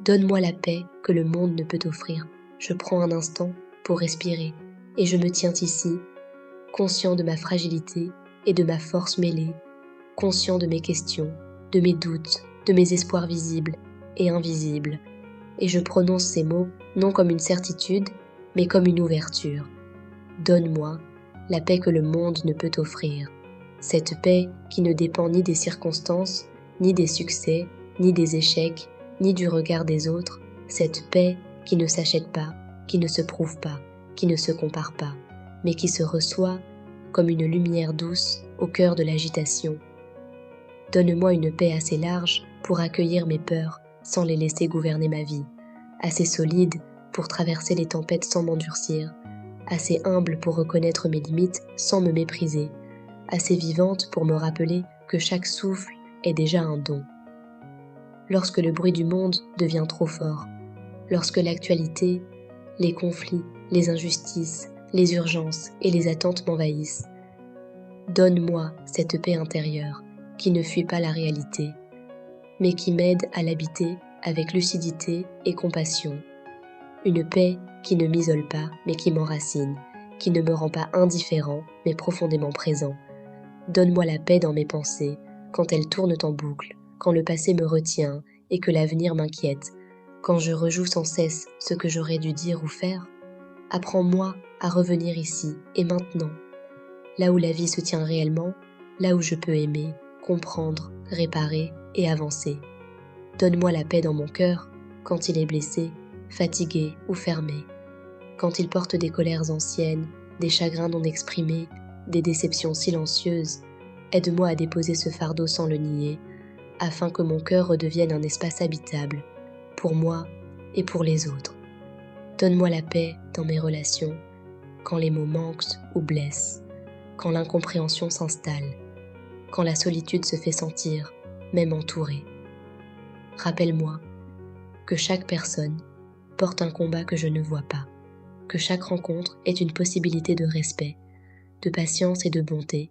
Donne-moi la paix que le monde ne peut offrir. Je prends un instant pour respirer et je me tiens ici, conscient de ma fragilité et de ma force mêlée, conscient de mes questions, de mes doutes, de mes espoirs visibles et invisibles. Et je prononce ces mots non comme une certitude, mais comme une ouverture. Donne-moi la paix que le monde ne peut offrir. Cette paix qui ne dépend ni des circonstances, ni des succès, ni des échecs, ni du regard des autres. Cette paix qui ne s'achète pas, qui ne se prouve pas, qui ne se compare pas, mais qui se reçoit comme une lumière douce au cœur de l'agitation. Donne-moi une paix assez large pour accueillir mes peurs sans les laisser gouverner ma vie, assez solide pour traverser les tempêtes sans m'endurcir, assez humble pour reconnaître mes limites sans me mépriser, assez vivante pour me rappeler que chaque souffle est déjà un don. Lorsque le bruit du monde devient trop fort, lorsque l'actualité, les conflits, les injustices, les urgences et les attentes m'envahissent, donne-moi cette paix intérieure qui ne fuit pas la réalité, mais qui m'aide à l'habiter avec lucidité et compassion. Une paix qui ne m'isole pas, mais qui m'enracine, qui ne me rend pas indifférent, mais profondément présent. Donne-moi la paix dans mes pensées, quand elles tournent en boucle, quand le passé me retient et que l'avenir m'inquiète, quand je rejoue sans cesse ce que j'aurais dû dire ou faire. Apprends-moi à revenir ici et maintenant, là où la vie se tient réellement, là où je peux aimer, comprendre, réparer et avancer. Donne-moi la paix dans mon cœur quand il est blessé, fatigué ou fermé, quand il porte des colères anciennes, des chagrins non exprimés, des déceptions silencieuses. Aide-moi à déposer ce fardeau sans le nier, afin que mon cœur redevienne un espace habitable, pour moi et pour les autres. Donne-moi la paix dans mes relations, quand les mots manquent ou blessent, quand l'incompréhension s'installe, quand la solitude se fait sentir, même entourée. Rappelle-moi que chaque personne porte un combat que je ne vois pas, que chaque rencontre est une possibilité de respect, de patience et de bonté,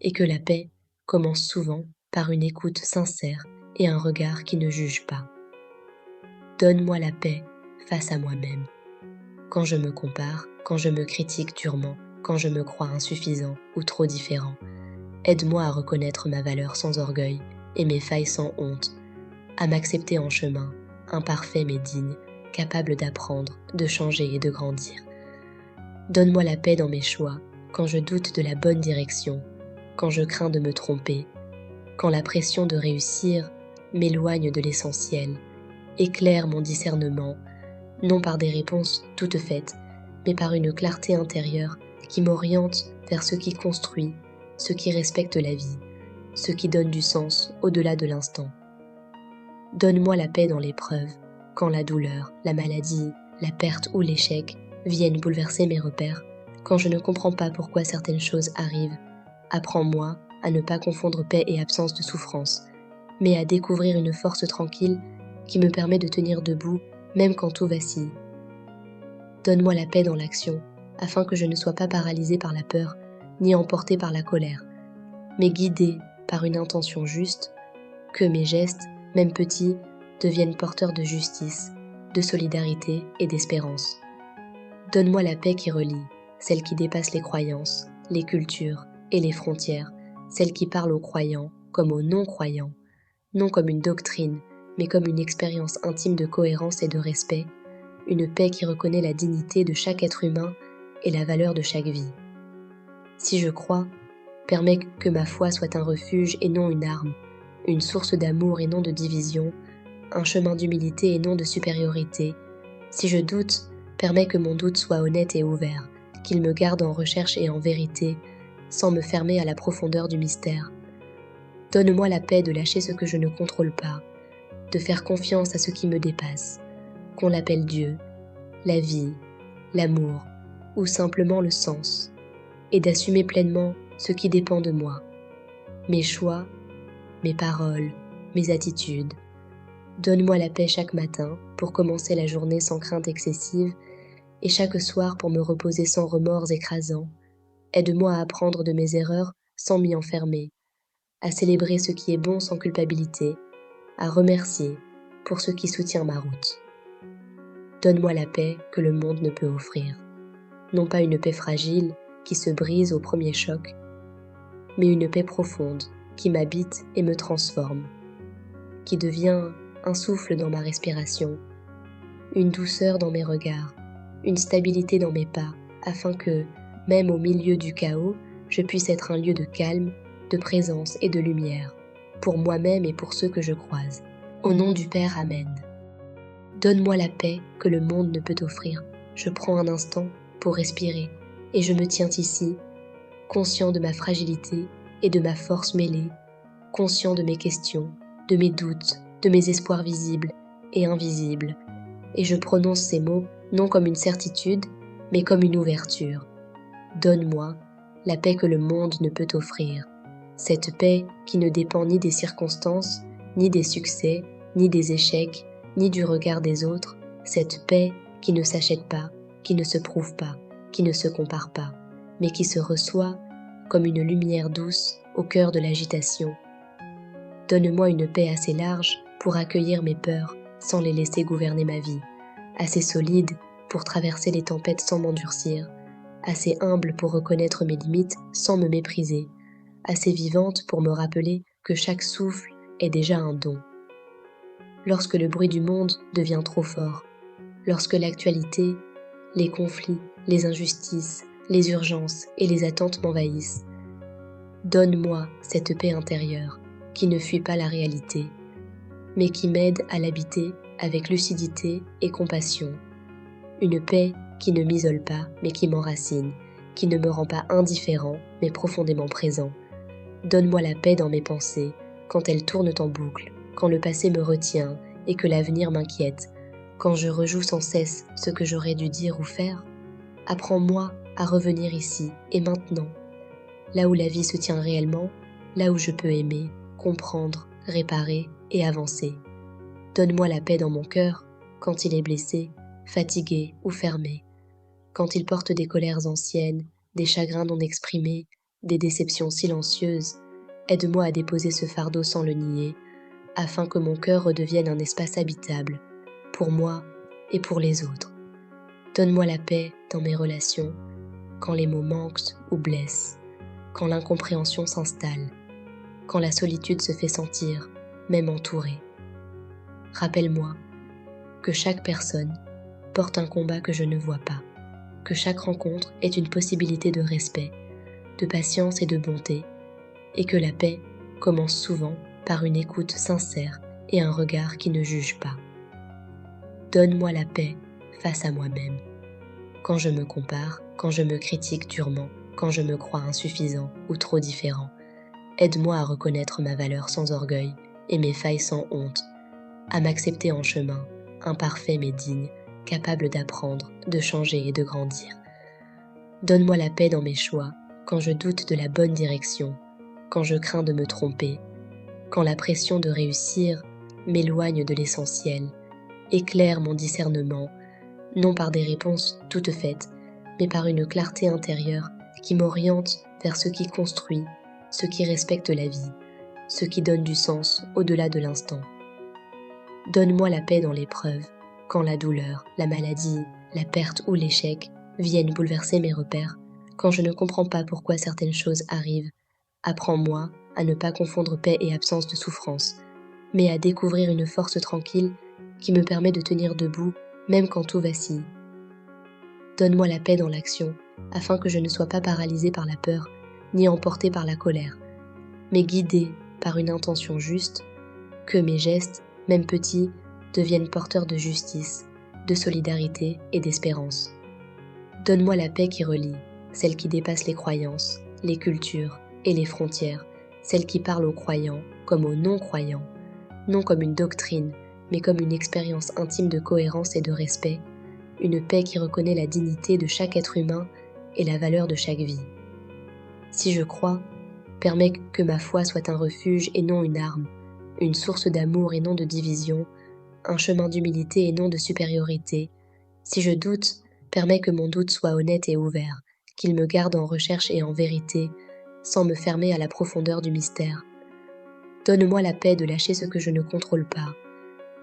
et que la paix commence souvent par une écoute sincère et un regard qui ne juge pas. Donne-moi la paix face à moi-même. Quand je me compare, quand je me critique durement, quand je me crois insuffisant ou trop différent, aide-moi à reconnaître ma valeur sans orgueil et mes failles sans honte, à m'accepter en chemin, imparfait mais digne, capable d'apprendre, de changer et de grandir. Donne-moi la paix dans mes choix, quand je doute de la bonne direction, quand je crains de me tromper, quand la pression de réussir m'éloigne de l'essentiel. Éclaire mon discernement, non par des réponses toutes faites, mais par une clarté intérieure qui m'oriente vers ce qui construit, ce qui respecte la vie, ce qui donne du sens au-delà de l'instant. Donne-moi la paix dans l'épreuve, quand la douleur, la maladie, la perte ou l'échec viennent bouleverser mes repères, quand je ne comprends pas pourquoi certaines choses arrivent. Apprends-moi à ne pas confondre paix et absence de souffrance, mais à découvrir une force tranquille qui me permet de tenir debout même quand tout vacille. Donne-moi la paix dans l'action, afin que je ne sois pas paralysée par la peur, ni emportée par la colère, mais guidée par une intention juste, que mes gestes, même petits, deviennent porteurs de justice, de solidarité et d'espérance. Donne-moi la paix qui relie, celle qui dépasse les croyances, les cultures et les frontières, celle qui parle aux croyants comme aux non-croyants, non comme une doctrine, mais comme une expérience intime de cohérence et de respect, une paix qui reconnaît la dignité de chaque être humain et la valeur de chaque vie. Si je crois, permets que ma foi soit un refuge et non une arme, une source d'amour et non de division, un chemin d'humilité et non de supériorité. Si je doute, permets que mon doute soit honnête et ouvert, qu'il me garde en recherche et en vérité, sans me fermer à la profondeur du mystère. Donne-moi la paix de lâcher ce que je ne contrôle pas, de faire confiance à ce qui me dépasse, qu'on l'appelle Dieu, la vie, l'amour ou simplement le sens, et d'assumer pleinement ce qui dépend de moi, mes choix, mes paroles, mes attitudes. Donne-moi la paix chaque matin pour commencer la journée sans crainte excessive et chaque soir pour me reposer sans remords écrasants. Aide-moi à apprendre de mes erreurs sans m'y enfermer, à célébrer ce qui est bon sans culpabilité, à remercier pour ce qui soutient ma route. Donne-moi la paix que le monde ne peut offrir. Non pas une paix fragile qui se brise au premier choc, mais une paix profonde qui m'habite et me transforme, qui devient un souffle dans ma respiration, une douceur dans mes regards, une stabilité dans mes pas, afin que, même au milieu du chaos, je puisse être un lieu de calme, de présence et de lumière, pour moi-même et pour ceux que je croise. Au nom du Père, Amen. Donne-moi la paix que le monde ne peut offrir. Je prends un instant pour respirer et je me tiens ici, conscient de ma fragilité et de ma force mêlée, conscient de mes questions, de mes doutes, de mes espoirs visibles et invisibles. Et je prononce ces mots non comme une certitude, mais comme une ouverture. Donne-moi la paix que le monde ne peut offrir. Cette paix qui ne dépend ni des circonstances, ni des succès, ni des échecs, ni du regard des autres. Cette paix qui ne s'achète pas, qui ne se prouve pas, qui ne se compare pas, mais qui se reçoit comme une lumière douce au cœur de l'agitation. Donne-moi une paix assez large pour accueillir mes peurs sans les laisser gouverner ma vie, assez solide pour traverser les tempêtes sans m'endurcir, assez humble pour reconnaître mes limites sans me mépriser, assez vivante pour me rappeler que chaque souffle est déjà un don. Lorsque le bruit du monde devient trop fort, lorsque l'actualité, les conflits, les injustices, les urgences et les attentes m'envahissent, donne-moi cette paix intérieure qui ne fuit pas la réalité, mais qui m'aide à l'habiter avec lucidité et compassion. Une paix qui ne m'isole pas, mais qui m'enracine, qui ne me rend pas indifférent, mais profondément présent. Donne-moi la paix dans mes pensées, quand elles tournent en boucle, quand le passé me retient et que l'avenir m'inquiète, quand je rejoue sans cesse ce que j'aurais dû dire ou faire. Apprends-moi à revenir ici et maintenant, là où la vie se tient réellement, là où je peux aimer, comprendre, réparer et avancer. Donne-moi la paix dans mon cœur quand il est blessé, fatigué ou fermé, quand il porte des colères anciennes, des chagrins non exprimés, des déceptions silencieuses. Aide-moi à déposer ce fardeau sans le nier, afin que mon cœur redevienne un espace habitable, pour moi et pour les autres. Donne-moi la paix dans mes relations, quand les mots manquent ou blessent, quand l'incompréhension s'installe, quand la solitude se fait sentir, même entourée. Rappelle-moi que chaque personne porte un combat que je ne vois pas, que chaque rencontre est une possibilité de respect, de patience et de bonté, et que la paix commence souvent par une écoute sincère et un regard qui ne juge pas. Donne-moi la paix face à moi-même. Quand je me compare, quand je me critique durement, quand je me crois insuffisant ou trop différent, aide-moi à reconnaître ma valeur sans orgueil et mes failles sans honte, à m'accepter en chemin, imparfait mais digne, capable d'apprendre, de changer et de grandir. Donne-moi la paix dans mes choix, quand je doute de la bonne direction, quand je crains de me tromper, quand la pression de réussir m'éloigne de l'essentiel. Éclaire mon discernement, non par des réponses toutes faites, mais par une clarté intérieure qui m'oriente vers ce qui construit, ce qui respecte la vie, ce qui donne du sens au-delà de l'instant. Donne-moi la paix dans l'épreuve, quand la douleur, la maladie, la perte ou l'échec viennent bouleverser mes repères, quand je ne comprends pas pourquoi certaines choses arrivent. Apprends-moi à ne pas confondre paix et absence de souffrance, mais à découvrir une force tranquille qui me permet de tenir debout même quand tout vacille. Donne-moi la paix dans l'action, afin que je ne sois pas paralysée par la peur, ni emportée par la colère, mais guidée par une intention juste, que mes gestes, même petits, deviennent porteurs de justice, de solidarité et d'espérance. Donne-moi la paix qui relie, celle qui dépasse les croyances, les cultures et les frontières, celle qui parle aux croyants comme aux non-croyants, non comme une doctrine, mais comme une expérience intime de cohérence et de respect, une paix qui reconnaît la dignité de chaque être humain et la valeur de chaque vie. Si je crois, permets que ma foi soit un refuge et non une arme, une source d'amour et non de division, un chemin d'humilité et non de supériorité. Si je doute, permets que mon doute soit honnête et ouvert, qu'il me garde en recherche et en vérité, sans me fermer à la profondeur du mystère. Donne-moi la paix de lâcher ce que je ne contrôle pas,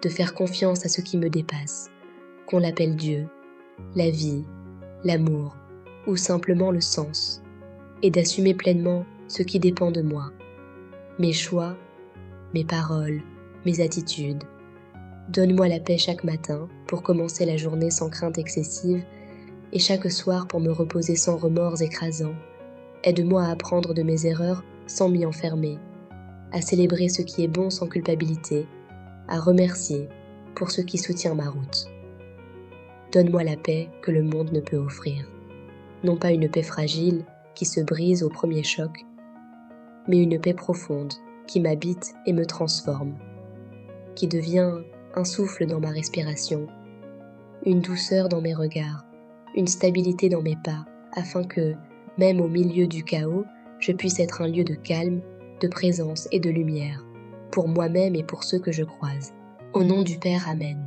de faire confiance à ce qui me dépasse, qu'on l'appelle Dieu, la vie, l'amour ou simplement le sens, et d'assumer pleinement ce qui dépend de moi, mes choix, mes paroles, mes attitudes. Donne-moi la paix chaque matin pour commencer la journée sans crainte excessive et chaque soir pour me reposer sans remords écrasants. Aide-moi à apprendre de mes erreurs sans m'y enfermer, à célébrer ce qui est bon sans culpabilité, à remercier pour ce qui soutient ma route. Donne-moi la paix que le monde ne peut offrir. Non pas une paix fragile qui se brise au premier choc, mais une paix profonde qui m'habite et me transforme, qui devient un souffle dans ma respiration, une douceur dans mes regards, une stabilité dans mes pas, afin que, même au milieu du chaos, je puisse être un lieu de calme, de présence et de lumière, pour moi-même et pour ceux que je croise. Au nom du Père, Amen.